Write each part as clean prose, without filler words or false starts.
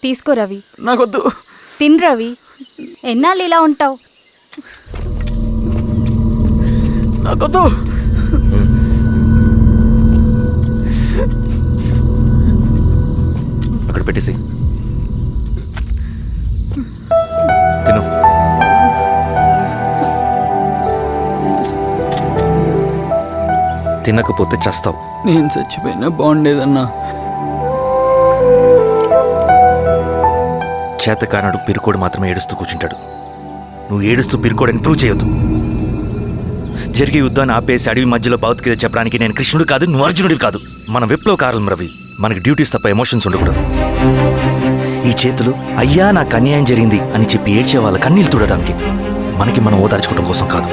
తీసుకో రవి. నాకొద్దు. తిన్ రవి, ఎన్నాళ్ళు ఇలా ఉంటావు? నాకొద్దు. అక్కడ పెట్టేసి తిను. తినకపోతే చస్తావు. నేను చచ్చిపోయినా బాగుండేదన్నా. చేతకానడు పిరుకోడు మాత్రమే ఏడుస్తూ కూర్చుంటాడు. నువ్వు ఏడుస్తూ పిరుకోడని ప్రూవ్ చేయొద్దు. జరిగే యుద్ధాన్ని ఆపేసి అడవి మధ్యలో భౌతికత చెప్పడానికి నేను కృష్ణుడు కాదు, నువ్వు అర్జునుడివి కాదు. మన విప్లవకారులం రవి. మనకి డ్యూటీస్ తప్ప ఎమోషన్స్ ఉండకూడదు. ఈ చేతులు అయ్యా నాకు అన్యాయం జరిగింది అని చెప్పి ఏడ్చే వాళ్ళ కన్నీళ్ళు తుడడానికి, మనకి మనం ఓదార్చుకోవడం కోసం కాదు.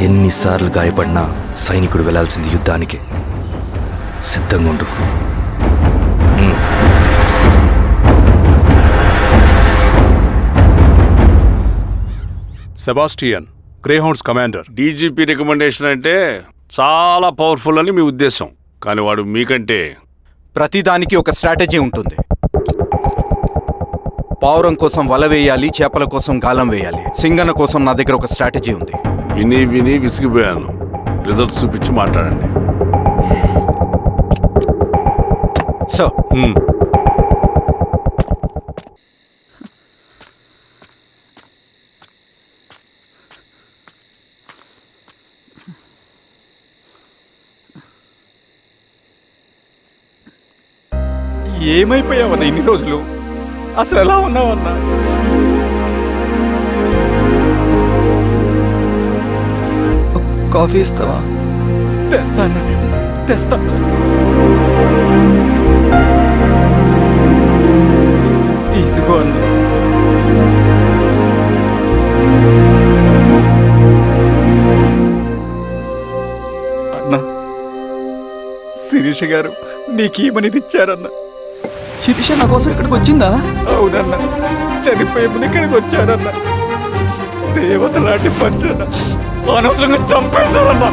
ఎన్నిసార్లు గాయపడినా సైనికుడు వెళ్లాల్సింది యుద్ధానికి. సిద్ధంగా ఉండు. Sebastian, Greyhounds commander. DGP recommendation అంటే చాలా పవర్ఫుల్ అని మీ ఉద్దేశం, కానీ వాడు మీకంటే. ప్రతిదానికి ఒక స్ట్రాటజీ ఉంటుంది. పావురం కోసం వల వేయాలి, చేపల కోసం గాలం వేయాలి. సింగన కోసం నా దగ్గర ఒక స్ట్రాటజీ ఉంది. విని విని విసిగిపోయాను. రిజల్ట్స్ చూపించి మాట్లాడండి. సార్, ఏమైపోయావన్నా ఇన్ని రోజులు? అసలు ఎలా ఉన్నావన్నా? కాఫీ ఇస్తావా? తెస్తాను, తెస్తాను. ఇదిగో అన్న. అన్నా, శిరీష గారు నీకేమనేది ఇచ్చారన్నా. శిరీష నా కోసం ఇక్కడికి వచ్చిందా? అవునన్నా, చనిపోయే ముందు ఇక్కడికి వచ్చారన్నా. దేవత లాంటి మనిషి అన్న, అనవసరంగా చంపేశారన్నా.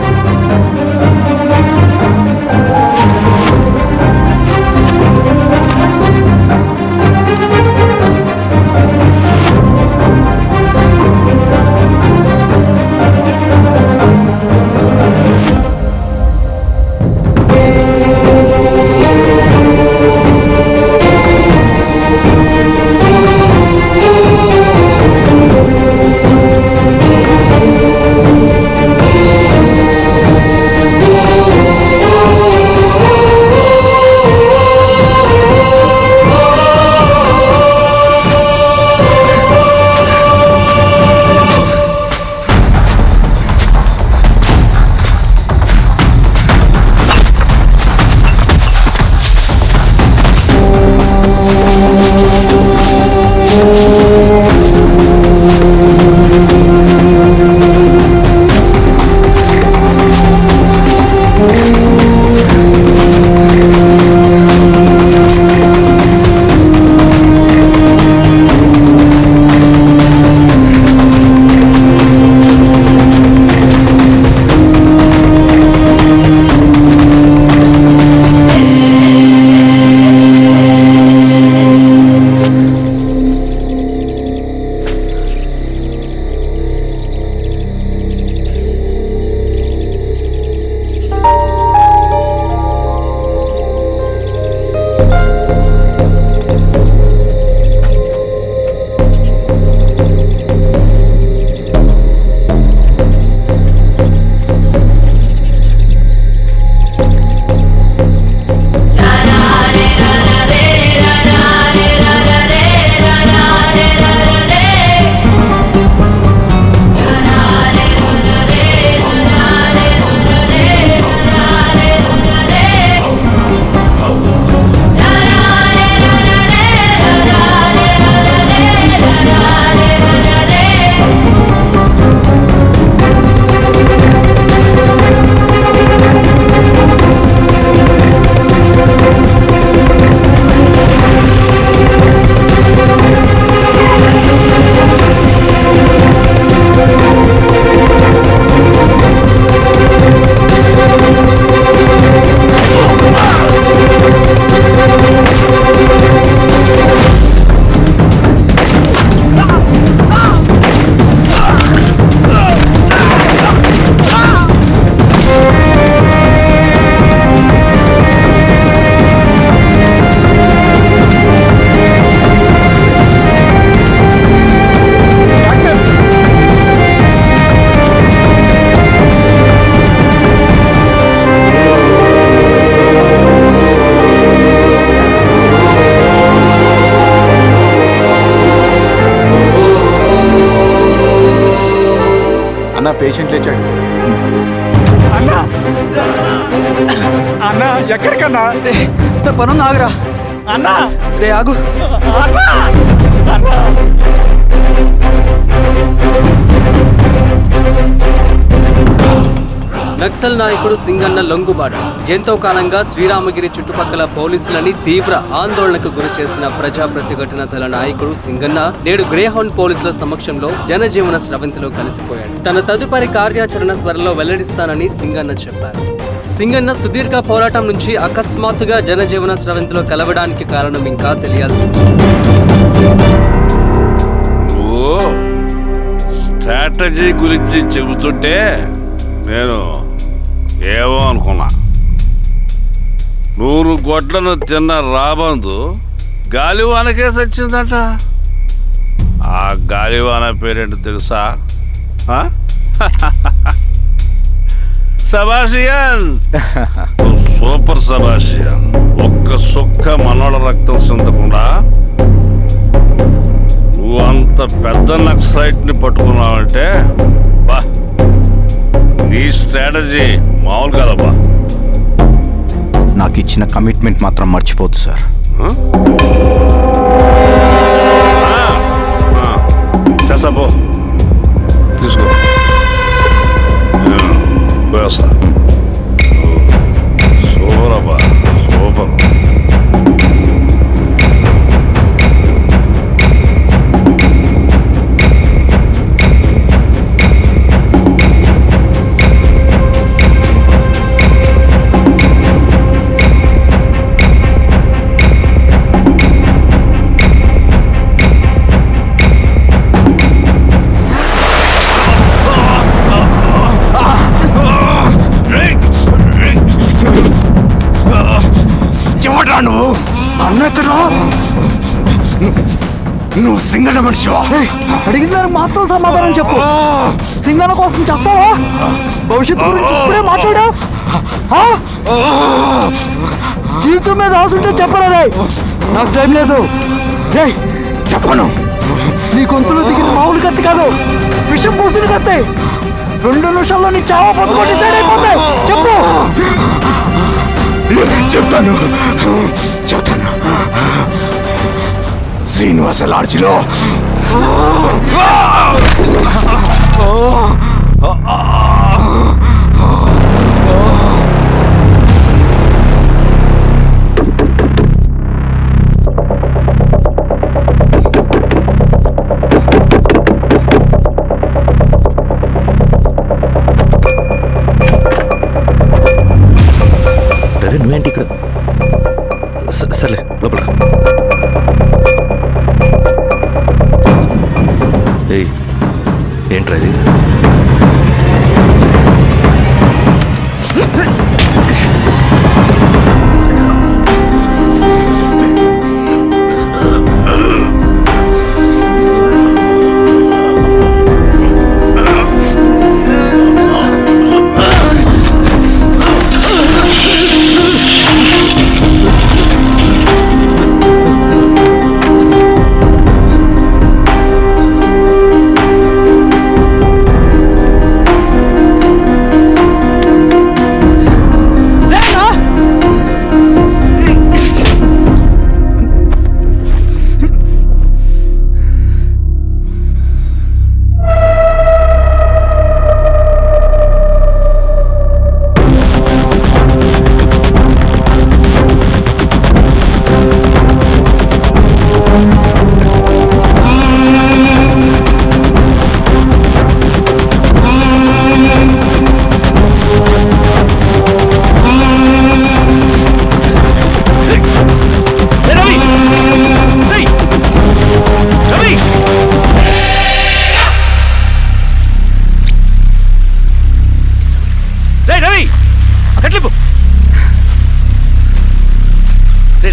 అన్న పేషెంట్ లేచాడు. అన్నా అన్నా ఎక్కడికన్నా పనుంది ఆగురా. అన్నా రే ఆగు. అన్నా అన్నా నక్సల్ నాయకుడు సింగన్న లొంగుబాటు ఎంతో కాలంగా శ్రీరామగిరి చుట్టుపక్కల పోలీసులని తీవ్ర ఆందోళనకు గురి చేసిన ప్రజా ప్రతిఘటన దళ నాయకుడు సింగన్న నేడు గ్రేహౌండ్ పోలీసుల సమక్షంలో జనజీవన స్రవంతిలో కలిసిపోయాడు. తన తదుపరి కార్యాచరణ త్వరలో వెల్లడిస్తానని సింగన్న చెప్పారు. సింగన్న సుదీర్ఘ పోరాటం నుంచి అకస్మాత్తుగా జనజీవన స్రవంతిలో కలవడానికి కారణం ఇంకా తెలియాల్సి ఉంది. నువ్వు స్ట్రాటజీ గురించి చెబుతుంటే నేను ఏమో అనుకున్నా. 100 గొడ్లను తిన్న రాబందు గాలివానకే సచ్చిందట. ఆ గాలివాన పేరేంటి తెలుసా? సబాషియన్, సూపర్ సబాషియన్. ఒక్క సుక్క మనోళ్ళ రక్తం చెందకుండా నువ్వు అంత పెద్ద నక్సలైట్ని పట్టుకున్నావంటే బా, నీ స్ట్రాటజీ మామూలు కాదబ్బా. నాకు ఇచ్చిన కమిట్మెంట్ మాత్రం మర్చిపోద్దు సార్. చేసాబో, తీసుకో, పోయేస్తా. సూపర్ అబ్బా, సూపర్. నువ్వు అన్న ఎక్కడ? నువ్వు సింగన్న మనిషివా? అడిగిన దానికి మాత్రం సమాధానం చెప్పు. సింగన్న కోసం చేస్తావా? భవిష్యత్తు గురించి ఇప్పుడే మాట్లాడా? జీవితం మీద ఆశుంటే చెప్పరా? నాకు టైం లేదు. చెప్పను. నీ గొంతులో దిగిన మామూలు కత్తి కాదు, విషం పూసిన కత్తి. 2 నిమిషాల్లో నీ చావా పొందుకొని డిసైడ్ అయిపోతాయి. చెప్పు. చెప్తాను. శ్రీనివాస లాడ్జిలో నువ్వేంటి ఇక్కడ? సర్లే లోపల. ఏయ్, ఏంట్రా ఇది?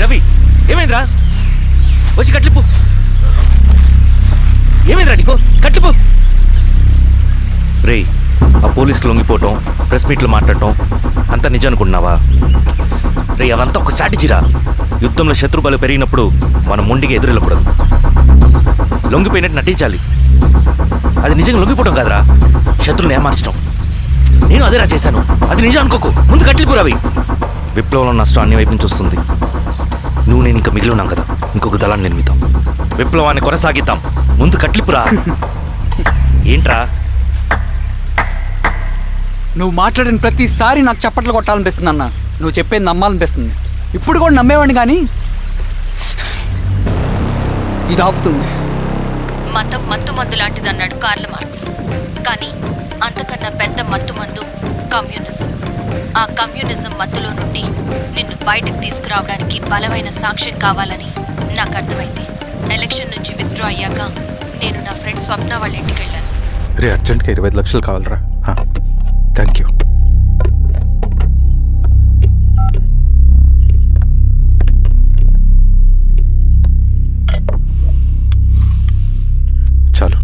రవి, ఏమైందిరా? వచ్చి కట్లిప్పు. ఏమైందిరా నీకు? కట్లిప్పు. రే, ఆ పోలీసుకి లొంగిపోవటం, ప్రెస్ మీట్లు మాట్లాడటం అంతా నిజం అనుకుంటున్నావా? రే, అవంతా ఒక స్ట్రాటజీరా. యుద్ధంలో శత్రుబలు పెరిగినప్పుడు మనం ముండిగా ఎదురెళ్ళకూడదు, లొంగిపోయినట్టు నటించాలి. అది నిజంగా లొంగిపోవటం కాదురా, శత్రు మంత్రులను ఏమార్చడం. నేను అదేరా చేశాను. అది నిజం అనుకోకు. ముందు కట్టిలిపు రవి. విప్లవంలో నష్టం అన్ని వైపు నుంచి వస్తుంది. నువ్వు నేను ఇంకా మిగిలి ఉన్నాం కదా, ఇంకొక దళాన్ని నిర్మిద్దాం, విప్లవాన్ని కొనసాగిద్దాం. ముందు కట్లిపురా. ఏంట్రా నువ్వు మాట్లాడిన ప్రతిసారి నాకు చప్పట్లు కొట్టాలనిపిస్తుంది అన్న. నువ్వు చెప్పేది నమ్మాలనిపిస్తుంది. ఇప్పుడు కూడా నమ్మేవాడిని కానీ ఇది ఆపుతుంది. మతం మత్తుమందు లాంటిదన్నాడు కార్ల్ మార్క్స్. కానీ అంతకన్నా పెద్ద మత్తుమందు కమ్యూనిజం. ఆ కమ్యూనిజం మత్తులో నుండి నిన్ను బయటకు తీసుకురావడానికి బలమైన సాక్ష్యం కావాలని నాకు అర్థమైంది. ఎలక్షన్ నుంచి విత్డ్రా అయ్యాక నేను నా ఫ్రెండ్ స్వప్న వాళ్ళ ఇంటికి వెళ్ళాను. రే అర్జెంట్గా 25 లక్షలు కావాలరా. Thank you. చాలు.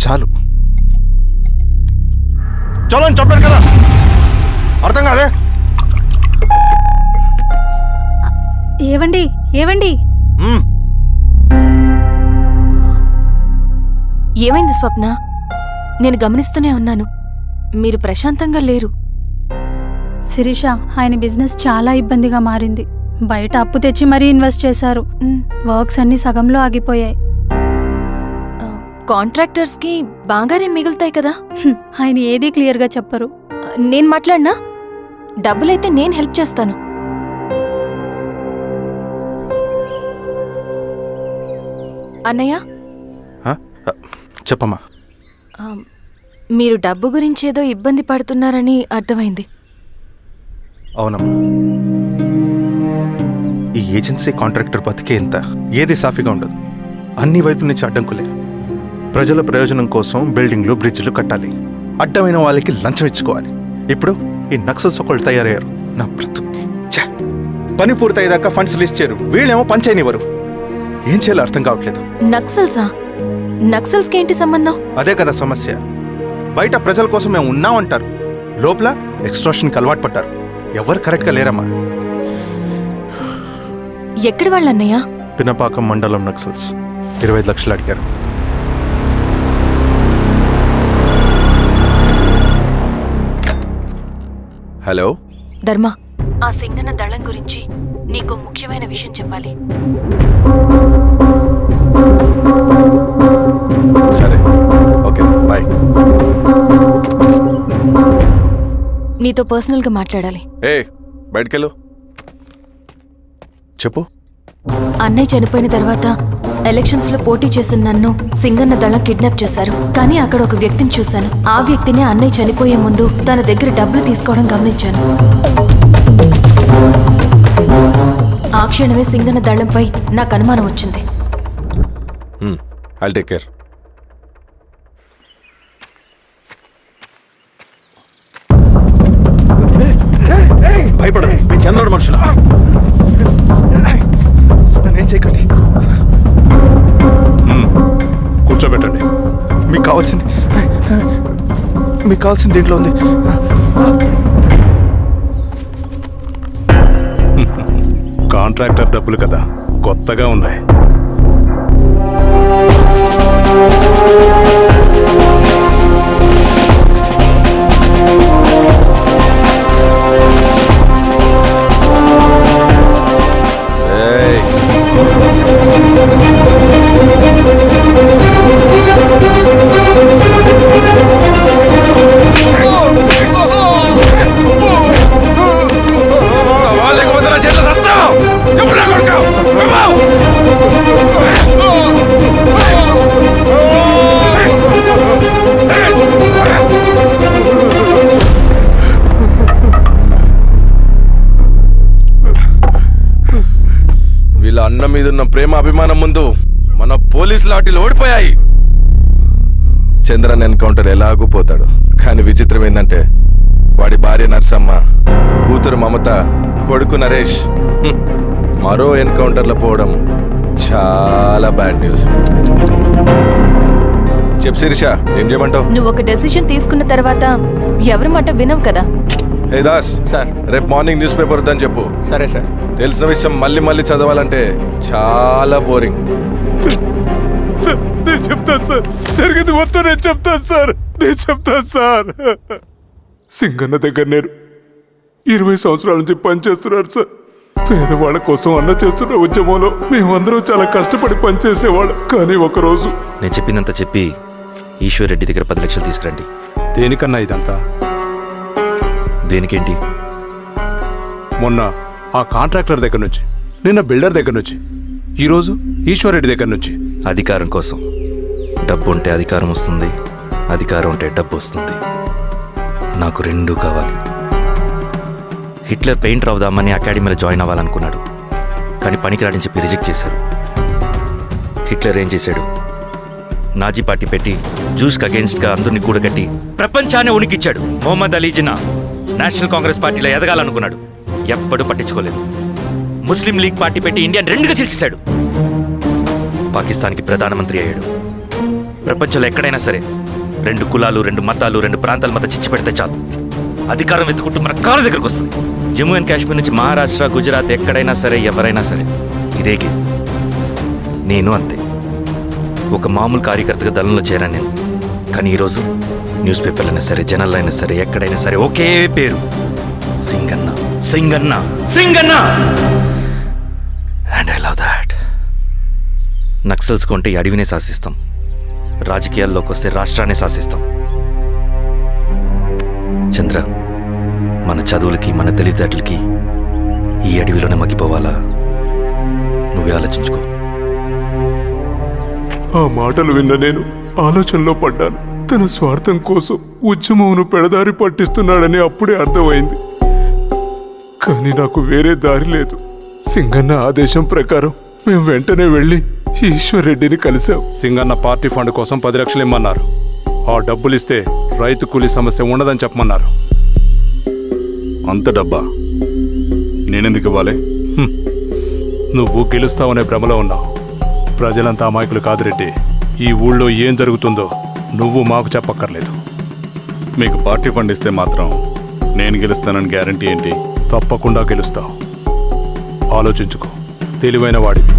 చాలు. చలో అని చెప్పాను కదా, అర్థం కాదే. ఏవండి ఏవండి ఏమైంది స్వప్న? నేను గమనిస్తూనే ఉన్నాను, మీరు ప్రశాంతంగా లేరు. శిరీష, ఆయన బిజినెస్ చాలా ఇబ్బందిగా మారింది. బయట అప్పు తెచ్చి మరీ ఇన్వెస్ట్ చేశారు. వర్క్స్ అన్ని సగంలో ఆగిపోయాయి. కాంట్రాక్టర్స్కి బాగానే మిగులుతాయి కదా. ఆయన ఏదీ క్లియర్గా చెప్పరు. నేను మాట్లాడినా డబ్బులైతే నేను హెల్ప్ చేస్తాను. అన్నయ్య, చెప్పమ్మా. మీరు డబ్బు గురించి ఏదో ఇబ్బంది పడుతున్నారని అర్థమైంది. అవునమ్మా, ఈ ఏజెన్సీ కాంట్రాక్టర్ బతికే ఇంత ఏది సాఫీగా ఉండదు. అన్ని వైపుల నుంచి అడ్డంకులే. ప్రజల ప్రయోజనం కోసం బిల్డింగ్లు బ్రిడ్జ్లు కట్టాలి, అడ్డమైన వాళ్ళకి లంచం ఇచ్చుకోవాలి. ఇప్పుడు ఈ నక్సల్స్ ఒకళ్ళు తయారయ్యారు. నా బ్రతుక్కి పని పూర్తయ్యేదాకా ఫండ్స్ లిస్ట్ చేయరు, వీళ్ళేమో పని చేయనివ్వరు. ఏం చేయాలో అర్థం కావట్లేదు. నక్సల్సా? నక్సల్స్కి ఏంటి సంబంధం? అదే కదా సమస్య. బయట ప్రజల కోసం మేము ఉన్నామంటారు, లోపల ఎక్స్ట్రాషన్కి అలవాటు పడ్డారు. ఎవరు కరెక్ట్గా లేరమ్మా. ఎక్కడి వాళ్ళన్నయ్య? పినపాకం మండలం నక్సల్స్ 25 లక్షలు అడిగారు. హలో ధర్మ, ఆ సింగన్న దళం గురించి నీకు ముఖ్యమైన విషయం చెప్పాలి. సరే, ఓకే, బాయ్. నీతో పర్సనల్గా మాట్లాడాలి. బయటకెళ్ళు. చెప్పు. అన్నయ్య చనిపోయిన తర్వాత ఎలక్షన్స్ లో పోటీ చేసిన నన్ను సింగన్న దళం కిడ్నాప్ చేశారు. కానీ అక్కడ ఒక వ్యక్తిని చూశాను. ఆ వ్యక్తినే అన్నయ్య చనిపోయే ముందు తన దగ్గర డబ్బులు తీసుకోవడం గమనించాను. ఆ క్షణమే సింగన్న దళంపై నాకు అనుమానం వచ్చింది. I'll take care. భయపడదు, మీ చంద్రుడు మనుషులు. నన్నేం చేయకండి. కూర్చోబెట్టండి. మీకు కావాల్సింది దీంట్లో ఉంది. కాంట్రాక్టర్ డబ్బులు కదా, కొత్తగా ఉన్నాయి. వీళ్ళ అన్న మీదున్న ప్రేమ అభిమానం ముందు మన పోలీస్ లాఠీలు ఓడిపోయాయి. చంద్రన్ ఎన్కౌంటర్ ఎలాగూ పోతాడు. కానీ విచిత్రం ఏంటంటే వాడి భార్య నర్సమ్మ, కూతురు మమత, కొడుకు నరేష్ మరో ఎన్కౌంటర్లో పోవడం చాలా బ్యాడ్ న్యూస్. చెప్పు శిరీష, ఏం చేయమంటావు? నువ్వు ఒక డెసిషన్ తీసుకున్న తర్వాత ఎవరి మాట వినవు కదా. హే దాస్, సార్. రేపు మార్నింగ్ న్యూస్ పేపర్ వద్దని చెప్పు. సరే సార్. తెలిసిన విషయం మళ్ళీ మళ్ళీ చదవాలంటే చాలా బోరింగ్. నేను చెప్తాను సార్, జరిగింది మొత్తం నేను చెప్తాను సార్. సింగన్న దగ్గర నేను 20 సంవత్సరాల నుంచి పనిచేస్తున్నారు సార్. పేదవాళ్ళ కోసం అన్న చేస్తున్న ఉద్యమంలో మేమందరం చాలా కష్టపడి పనిచేసేవాళ్ళం. కానీ ఒకరోజు నేను చెప్పిందంతా చెప్పి ఈశ్వర్ రెడ్డి దగ్గర 10 లక్షలు తీసుకురండి. దేనికన్నా ఇదంతా? దేనికేంటి? మొన్న ఆ కాంట్రాక్టర్ దగ్గర నుంచి, నిన్న బిల్డర్ దగ్గర నుంచి, ఈరోజు ఈశ్వర్ రెడ్డి దగ్గర నుంచి. అధికారం కోసం. డబ్బు ఉంటే అధికారం వస్తుంది, అధికారం ఉంటే డబ్బు వస్తుంది. నాకు రెండూ కావాలి. హిట్లర్ పెయింటర్ అవుదామని అకాడమీలో జాయిన్ అవ్వాలనుకున్నాడు, కానీ పనికిరాడని చెప్పి రిజెక్ట్ చేశారు. హిట్లర్ ఏం చేశాడు? నాజీ పార్టీ పెట్టి జూస్కి అగేన్స్ట్గా అందరినీ కూడగట్టి ప్రపంచాన్ని ఉనికిచ్చాడు. మొహమ్మద్ అలీ జిన్నా నేషనల్ కాంగ్రెస్ పార్టీలో ఎదగాలనుకున్నాడు, ఎప్పుడూ పట్టించుకోలేదు. ముస్లిం లీగ్ పార్టీ పెట్టి ఇండియాని రెండుగా చీల్చేశాడు. పాకిస్తాన్కి ప్రధానమంత్రి అయ్యాడు. ప్రపంచంలో ఎక్కడైనా సరే 2 కులాలు, 2 మతాలు, 2 ప్రాంతాల మధ్య చిచ్చు పెడితే చాలు, అధికారం వెతుకుంటూ మన కాళ్ళ దగ్గరకు వస్తుంది. జమ్మూ అండ్ కాశ్మీర్ నుంచి మహారాష్ట్ర, గుజరాత్ ఎక్కడైనా సరే, ఎవరైనా సరే ఇదే గేమ్. నేను అంతే. ఒక మామూలు కార్యకర్తగా దళంలో చేరాను నేను. కానీ ఈరోజు న్యూస్ పేపర్లైనా సరే, జనాల్లో అయినా సరే, ఎక్కడైనా సరే ఒకే పేరు, Singanna, Singanna, Singanna. And I love that. Naxals కొంటే ఈ అడవినే శాసిస్తాం, రాజకీయాల్లోకి వస్తే రాష్ట్రాన్ని శాసిస్తాం. చంద్ర, మన చదువులకి, మన తెలివితేటలకి ఈ అడవిలోనే మగ్గిపోవాలా? నువ్వే ఆలోచించుకో. ఆ మాటలు విన్న నేను ఆలోచనలో పడ్డాను. తన స్వార్థం కోసం ఉద్యమమును పెడదారి పట్టిస్తున్నాడని అప్పుడే అర్థమైంది. కానీ నాకు వేరే దారి లేదు. సింగన్న ఆదేశం ప్రకారం మేము వెంటనే వెళ్ళి ఈశ్వర్ రెడ్డిని కలిశాం. సింగన్న పార్టీ ఫండ్ కోసం 10 లక్షలు ఇమ్మన్నారు. ఆ డబ్బులు ఇస్తే రైతు కూలీ సమస్య ఉండదని చెప్పమన్నారు. అంత డబ్బా నేనెందుకు ఇవ్వాలి? నువ్వు గెలుస్తావనే భ్రమలో ఉన్నావు. ప్రజలంతా అమాయకులు కాదు రెడ్డి. ఈ ఊళ్ళో ఏం జరుగుతుందో నువ్వు మాకు చెప్పక్కర్లేదు. మీకు పార్టీ ఫండ్ ఇస్తే మాత్రం నేను గెలుస్తానని గ్యారంటీ ఏంటి? తప్పకుండా గెలుస్తావు. ఆలోచించుకో, తెలివైన వాడివి.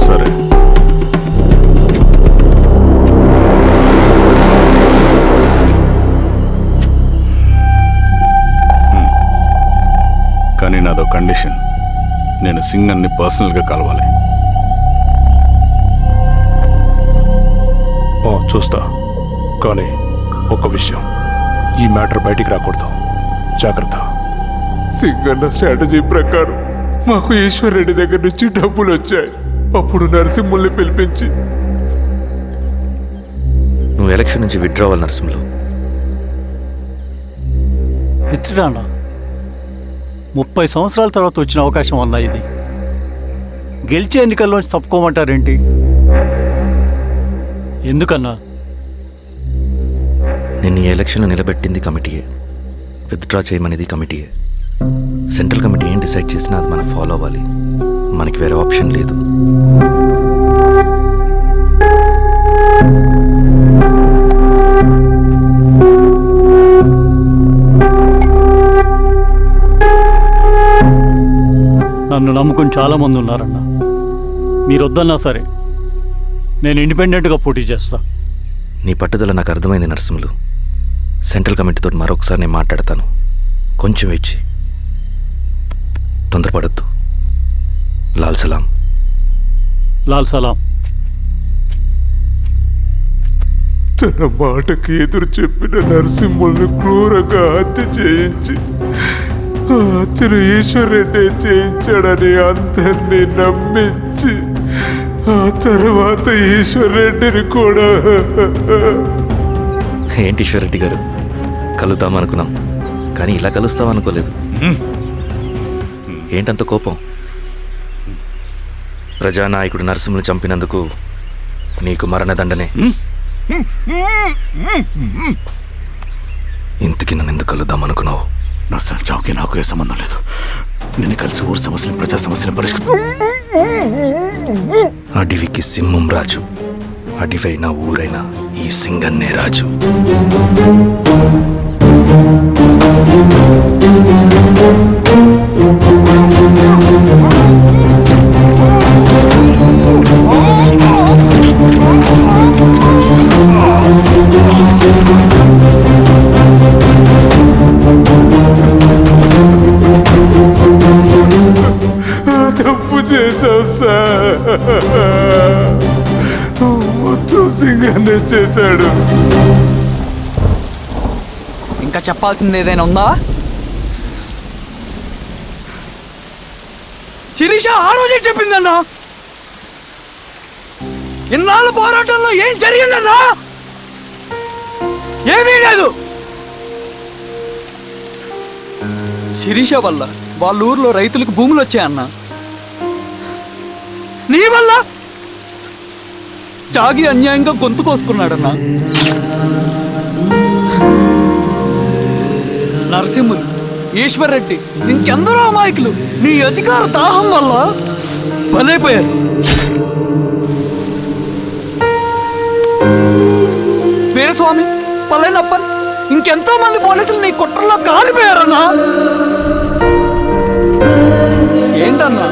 సరే. కానీ నాదో కండిషన్. నేను సింగన్ని పర్సనల్గా కలవాలి. చూస్తా. కానీ ఒక విషయం, ఈ మ్యాటర్ బయటికి రాకూడదు. జాగ్రత్త. సింగన్న స్ట్రాటజీ ప్రకారం మాకు ఈశ్వర్ రెడ్డి దగ్గర నుంచి డబ్బులు వచ్చాయి. అప్పుడు నరసింహుల్ని పిలిపించి, నువ్వు ఎలక్షన్ నుంచి విత్డ్రా అవ్వాలి నరసింహులు. విత్డ్రానా? 30 సంవత్సరాల తర్వాత వచ్చిన అవకాశం అన్నా ఇది. గెలిచే ఎన్నికల్లోంచి తప్పుకోమంటారేంటి? ఎందుకన్నా? నిన్ను ఈ ఎలక్షన్లో నిలబెట్టింది కమిటీయే, విత్డ్రా చేయమనేది కమిటీయే. సెంట్రల్ కమిటీ ఏం డిసైడ్ చేసినా అది మనం ఫాలో అవ్వాలి. మనకి వేరే ఆప్షన్ లేదు. నన్ను నమ్ముకుని చాలామంది ఉన్నారన్నా. మీరొద్దన్నా సరే, నేను ఇండిపెండెంట్గా పోటీ చేస్తా. నీ పట్టుదల నాకు అర్థమైంది నరసింహులు. సెంట్రల్ కమిటీతో మరొకసారి నేను మాట్లాడతాను. కొంచెం వెయిట్ చేయి, తొందరపడద్దు. లాల్ సలాం. లాల్ సలాం. తన మాటకి ఎదురు చెప్పిన నరసింహుల్ని క్రూరంగా హత్య చేయించి, ఆ హత్యను ఈశ్వర్ రెడ్డి చేయించాడని అందరినీ నమ్మించి, ఆ తర్వాత ఈశ్వర్ రెడ్డిని కూడా. ఏంటి ఈశ్వర్ రెడ్డి గారు, కలుద్దామనుకున్నాం కానీ ఇలా కలుస్తామనుకోలేదు. ఏంటంత కోపం? ప్రజానాయకుడు నరసింహులు చంపినందుకు నీకు మరణదండనే. ఇంతకీ నన్ను ఎందుకు కలుద్దామనుకున్నావు? నరసింహ చావుకి నాకు ఏ సంబంధం లేదు. నిన్ను కలిసి ఊరు సమస్యలు, ప్రజా సమస్యలు పరిష్కరించు. అడవికి సింహం రాజు, అడవైనా ఊరైనా ఈ సింగన్నే రాజు. తప్పు చేశావు సార్. మొత్తం సింగన్నే చేశాడు. ఇంకా చెప్పాల్సింది ఏదైనా ఉందా? శిరీష ఆ రోజే చెప్పిందన్నా. ఇన్నాళ్ళ పోరాటంలో ఏం జరిగిందన్నా? ఏమీ లేదు. శిరీష వల్ల వాళ్ళ ఊర్లో రైతులకు భూములు వచ్చాయన్నా. నీ వల్ల చాగి అన్యాయంగా గొంతు కోసుకున్నాడన్నా. నరసింహులు, ఈశ్వర్రెడ్డి, ఇంకెందరో అమాయకులు నీ అధికార దాహం వల్ల బలైపోయారు. వీరస్వామి, పల్లెనప్పన్, ఇంకెంతో మంది పోలీసులు నీ కుట్రల్లో కాలిపోయారన్నా. ఏంటన్నా,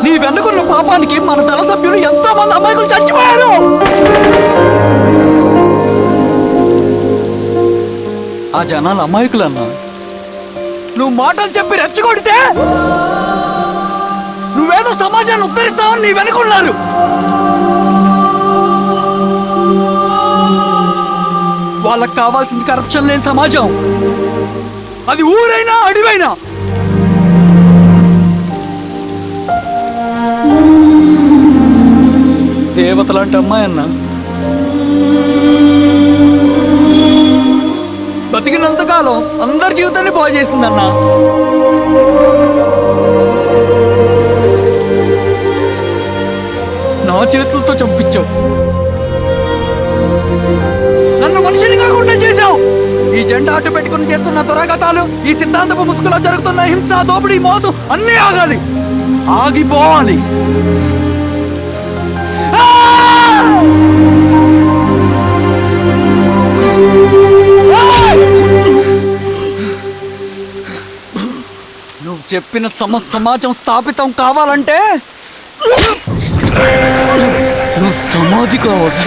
నీ వెనుకున్న పాపానికి మన దళ సభ్యులు ఎంతో మంది అమాయకులు చచ్చిపోయారు. ఆ జనాలు అమాయకులన్నా. నువ్వు మాటలు చెప్పి రెచ్చగొడితే నువ్వేదో సమాజాన్ని ఉద్ధరిస్తావని నీ వెనుకున్నారు. వాళ్ళకి కావాల్సింది కరప్షన్ లేని సమాజం. అది ఊరైనా అడివైనా. దేవతలాంటి అమ్మాయి అన్న బతికినంతకాలం అందరి జీవితాన్ని బాగు చేసిందన్న. నా చేతులతో చంపించావు. నన్ను మనిషిని కాకుండా చేశావు. ఈ జెండా అడ్డు పెట్టుకుని చేస్తున్న దురాఘాతాలు, ఈ సిద్ధాంతపు ముసుగులో జరుగుతున్న హింస, దోపిడీ, మోసం అన్నీ ఆగాలి, ఆగిపోవాలి. నువ్వు చెప్పిన సమాజం స్థాపితం కావాలంటే నువ్వు సమాధి కావాలి.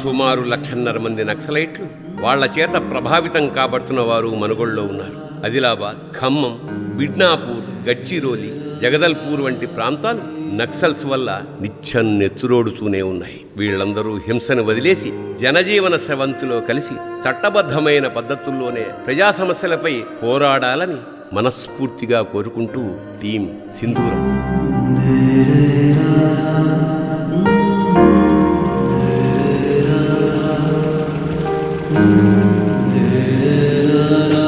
సుమారు 1,50,000 మంది నక్సలైట్లు వాళ్ల చేత ప్రభావితం కాబడుతున్న వారు మనుగోడులో ఉన్నారు. ఆదిలాబాద్, ఖమ్మం, బిడ్నాపూర్, గడ్చిరోలి, జగదల్పూర్ వంటి ప్రాంతాలు నక్సల్స్ వల్ల నిత్యం నెత్తురోడుతూనే ఉన్నాయి. వీళ్ళందరూ హింసను వదిలేసి జనజీవన స్రవంతిలో కలిసి చట్టబద్ధమైన పద్ధతుల్లోనే ప్రజా సమస్యలపై పోరాడాలని మనస్ఫూర్తిగా కోరుకుంటూ టీం సింధూరం. Da da da da